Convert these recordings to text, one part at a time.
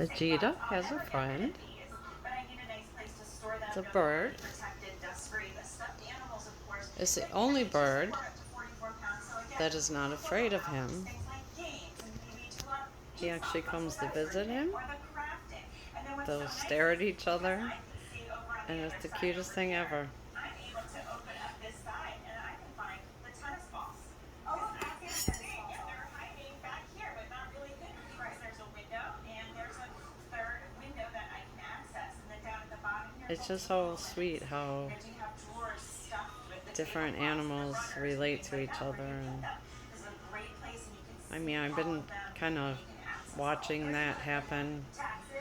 The cheetah has a friend. It's a bird. It's the only bird that is not afraid of him. He actually comes to visit him. They'll stare at each other, and it's the cutest thing ever. It's just so sweet how different animals relate to each other. And I mean, I've been kind of watching that happen,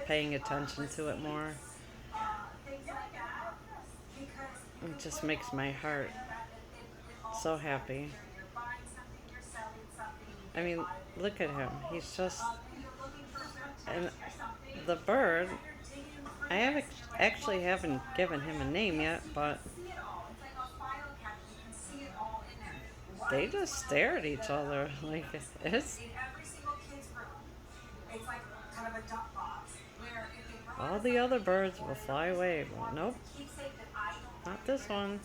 paying attention to it more. It just makes my heart so happy. I mean, look at him. He's just. And the bird, I have actually haven't given him a name yet, but they just stare at each other. Like, it's. All the other birds will fly away, but nope, not this one.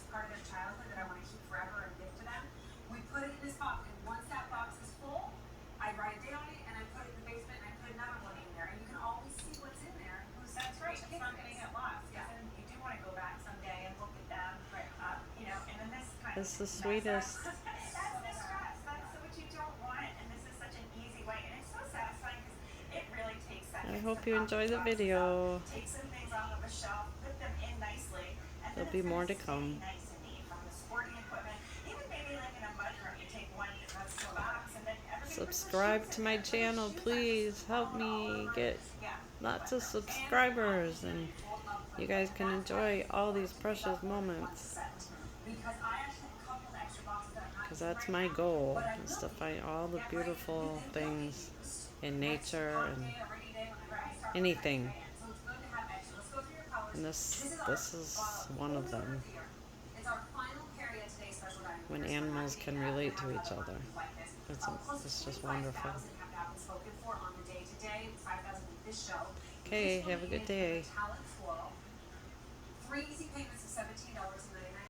It's the sweetest. I hope you enjoy the video. There'll be more to come. Subscribe to my channel, please. Help me get lots of subscribers, and you guys can enjoy all these precious moments. Because that's my goal, is to find all the beautiful things in nature and anything. And this is one of them. When animals can relate to each other. It's just wonderful. Okay, have a good day.